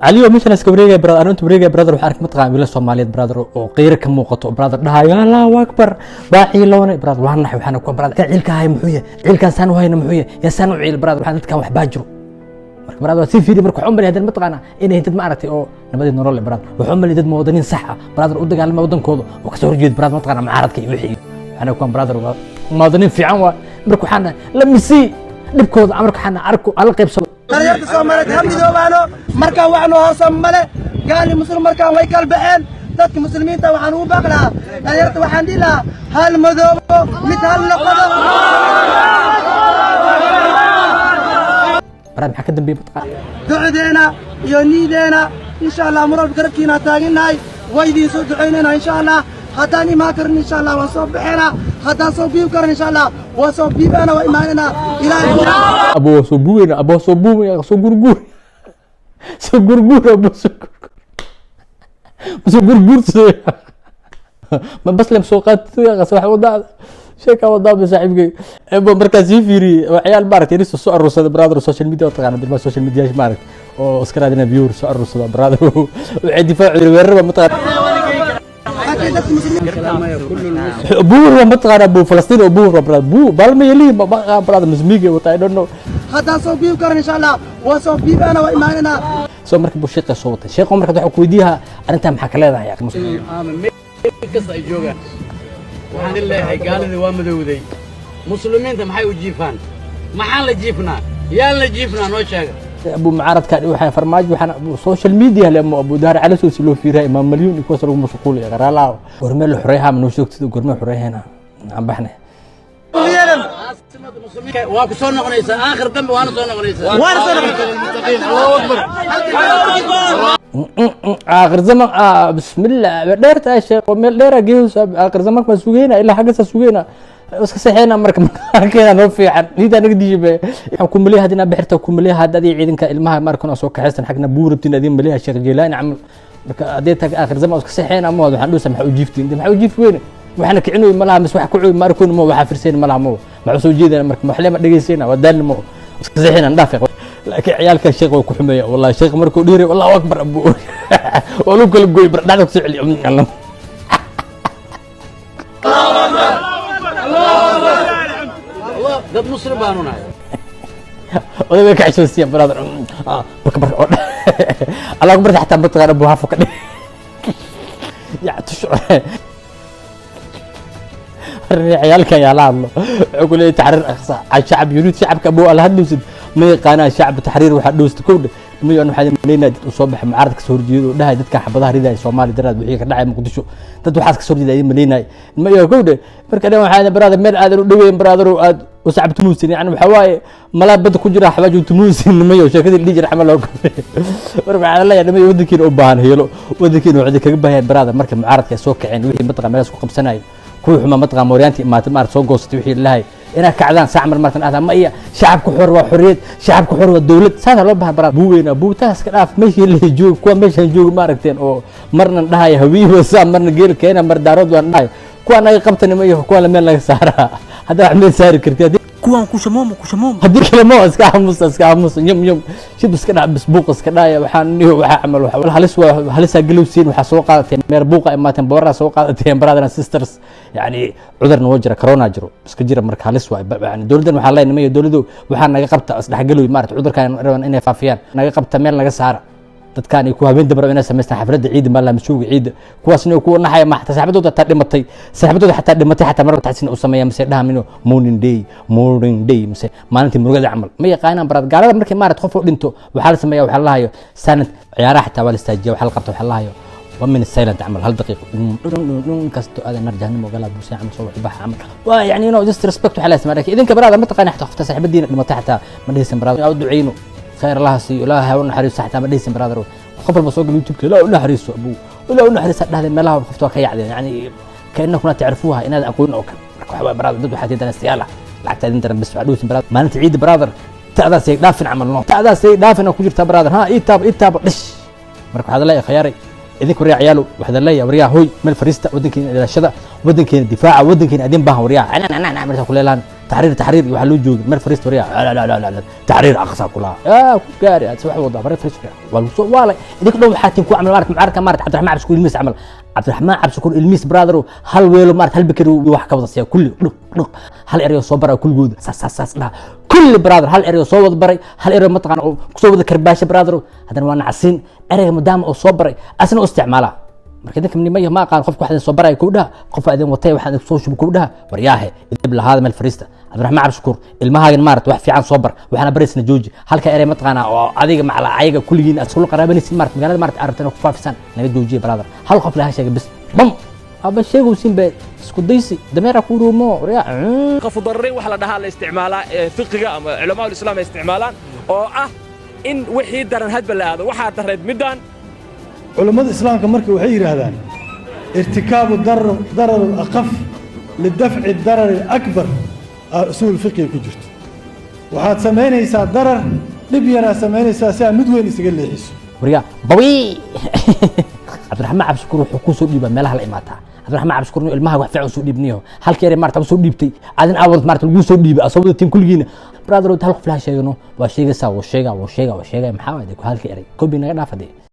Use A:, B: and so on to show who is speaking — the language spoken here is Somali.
A: علي ومش ناس كبرية برادر أنا أنت برية برادر وحرك متقام ولا سوماليات برادر وغيرك كم وقت برادر ده يا الله أكبر باقي لونه برادر وحنا وحنا كون برادر عيلك هاي محوية عيلك سانو هاي محوية يا سانو عيل برادر وحنا كان وحباجرو برادر سي فيدي مركو عمري هذا المتقنا إني هدد ما عرفتي أو نبدي نرول برادر وعمري هدد مواطنين صحة برادر ودق على المواطن كوضو وكسر جيد برادر متقنا معارض كي يوحي أنا كون برادر مواطنين في عوا مركو حنا لمسي نبكود عمرك حنا عركو على قيب صل
B: دليرت Soomaaliyeed hamidoo baano markaan waxnu hoosan male gaali muslim markaan way kal baxeen dadka muslimiinta waxaan u baaqnaa daliirta waxaan dilaa hal madoobo mid hal noqdo
A: براد maxaa ka dambeeyay matqa
B: ducadeena iyo niideena insha Allah mural garabkiina taaginahay way idin soo duceynayna insha Allah haddaan imaan karin insha Allah waan soo bixinaa haddaan soo biib karin insha Allah waan soo biibana waa imaanana ilaahay
A: abo soo buwena abo soo buwena soo gurgur soo gurgur abo soo gurgur ma bas lem soo qaat ya qas wax wada sheeka wada saaxiibkay abo markaas ii fiiri waxyaal maaragtay inuu soo aroosada brother social media taqaan dad social media maaragtay oo iska raadina viewer soo aroosada brother waxay difaaci weerarba mataqaan بور ومتغار ابو فلسطين وبور براد بو بالما يلي براد مسميغي وتا اي دونت نو
B: هذا سو بيب كرن ان شاء الله وسو بيب انا وايماننا
A: سو مركب شيقه صوتي شيقه مركب waxa ku weydiiha arinta maxaa ka leedahay yaa muslim
C: kasta ay joogaan waxaan ilaahay gaalada waa madowday muslimiinta maxay u jiifaan maxaan la jiifnaa yaan la jiifnaa noo sheega
A: ابو معارض كان waxay farmaajo waxaan social media lama abu daar cali soo loo fiiray ma milyan ku soo mashquul ya qaraalaa gormeel xureeha ma noo sheegtid gormeel xureehana aan baxnay
C: waa ku soo noqonaysaa aakhir dambe waana soo noqonaysaa waana soo noqonaysaa Allahu akbar
A: aakhir zaman bismillah dheerta sheekh meel dheera geeyo aakhir zaman ma sugeena ilaa xagga sugeena iska saxeena marka markeena noo fiican niida naga dijibe waxaan ku maleeyahay hadina bixirta ku maleeyahay hadii ciidanka ilmaha markan soo kaxaysan xagna buurabtiin adin maleeyahay sheekh Jeelaani amal marka hadii tag aakhir zaman iska saxeena ma waxaan dhuu samax u jiiftiin maxaa u jiif weyn waxana kicino malaha mas wax ku cuu markan ma waxa firseen malaha ma waxa soo jeedana marka maxlema dhageysayna wadaan ma iska saxeena dhaafay laakiin ciyaalka sheekh way ku xumeeya wallahi sheekh markuu dhiiray wallahu akbar abu wala kala gooy bardada ku soo celiyo Allah
C: dad muslim baanu nahay
A: oday ka xasuusiya brother barka Allah akbar hatta matqana abu hafu ka ya tushu عيالك يا الله اقول لي تحرير اقصى الشعب يريد شعبك ابو الهدوسد ما يقانا شعب تحرير واحد دوست كود ما انه حد ملينا صبح معارض كسور جيدو دها dadka xabadaha riday Soomaali daraad wixii ka dhacay Muqdisho dad waxaas ka soo riday maleynay ma iyo kowde marka waxaan brother meel aad u dhaweyn brother aad u sacabtu muusin yani waxa waaye malaabad ku jira xabaaju tumuusin ma iyo sheekadii dhijir xamal oo marka aan la yahay wadankiina u baahan heelo wadankiina wixii kaga baahan brother marka mucaaradka soo kaceen wixii madqa meel isku qabsanay كوحما مطقة موريانتي ما تمارس سوقوس توحي الله إنا كعدان ساعمر مرتن هذا ما إيه شعبك حر وحرية شعبك حر والدولة سهل ربها برا بوينا بو تاس كلاف ماشي اللي يجوك كوا ماشي يجوك ماركتين أو مرنا نهاي هويه وسام مرنا جيل كينا مر دارود والنهاي كوا أنا قبتني ما إيه كوا لمن لا سارة هذا عمل ساري كرتي كوا كوشموم هديك لما اسكاموس يوم شد بس كده بس بوق بس كده يا وحان وحعمل هلسا جلوسين وحسوقات مربوقه اما تنبورا سوقات برادر سيسترز يعني عذر نوجر كورونا جرو بس كجيره marka halis way yani dawladan waxa la inay dawladu waxa naga qabta isdhax galow maarta cudurkan inay faafiyaan naga qabta meel naga saara dadkaan ku habeen dabro inay sameystaan xafladda ciid ma la masuuga ciid kuwaasna ku naxay ma xataa saxibadooda ta dhimatay saxibadooda xataa mar taxin u sameeyay mise dhaamino morning day mise maalintii murugada amal ma yaqaanaan barad gaalada markay maarad qof u dhinto waxa la sameeyaa waxa la hayo sanad ciyaaraha xataa wala istaajiyo waxa la qabto waxa la hayo ومن السايلنت عمل هل دقيقة كاستو هذا نرجع نمو قال ابو ساعه مسوي بح عمل ويعني نو جست ريسبكت على اسمه اذا كبراد ما تقاني حتى صاحب الدين لما تحت ما ديسن براد او دعينه خير الله سي لا هون حريص حتى ما ديسن براد خبر بسوق اليوتيوب لا ولا حريص ابو ولا ولا حريص هذا ملها خفتوا كيعدين يعني كانكم تعرفوها ان هذا اكون او كان براد ضد حتى انستياله لعبت انت بس بعدوس براد ما انت عيد برادر تعدا سي دافن عمل تعدا سي دافن ku jirta برادر ها ايتاب دش marka waxa la khayari idinku riyaa ciyaalo waxa la yahay wariyaa hooy meel fariista wadankiina ilaashada wadankiina difaaca wadankiina adin baahan wariyaa ana marka ku leelaan تحرير وحلو جوج مر فريست وريا لا تحرير اقصى كلها كاري سوى وضع مر فريست وريا والله ديك دو حاتين كو عمل معركه عبد الرحمن عبد الشكور الميس عمل عبد الرحمن عبد الشكور الميس برادر هل ويلو هل بكر وح كبدسيا كل هل اريو سو برا كل جود ساس كل برادر هل اريو سو ودا بري هل اريو متقن سو ودا كرباش برادر هذا وانا عسين اريو مدام او سو بري اسنا استعمالها marka dadka nimaya ma aqaan qof waxaan soo baray ku dhaha qof aadin watay waxaan soo shub ku dhaha wariyaahe idib la hada meel fariista Abdurrahman Abdi Shakur ilmahaagan maartay wax fiican soo bar waxana barisna jooji halka erey ma taqaana oo adiga macala ayaga kulligiin aad soo qaraabanaysid maartay magaalada maartay aragtana ku faafisan naga joojiye brother hal qof la sheegay bis bam aba sheego sinbe isku daysi dameera ku ruumo wariyaa
D: qof darri wax la dhahaa la isticmaalaa fiqiga ama culimada islaamka isticmaalaan oo ah in wixii daran hadba la aado waxa dareed midaan
E: علماء الإسلام كمركب وحير هذان ارتكاب ضرر الأخف للدفع الضرر الأكبر أصول الفقه كجرت وحاد سمينا يسا ضرر لبينا سمينا يسا ساعة مدوين يسقل يحس
A: وريا بوي عبد الرحمن عبد الشكور حكون سوق ديبا مالها الإماتها عبد الرحمن عبد الشكور المها وحفع سوق ديبنيه هل كيري مارتا سوق ديبتي عادن أول مارتا لو سوق ديبا أصوب التيم كل جينا برادر هل خفلها شيء وشيء سوا وشيء محاول هل كيري كوبي نغير نافدي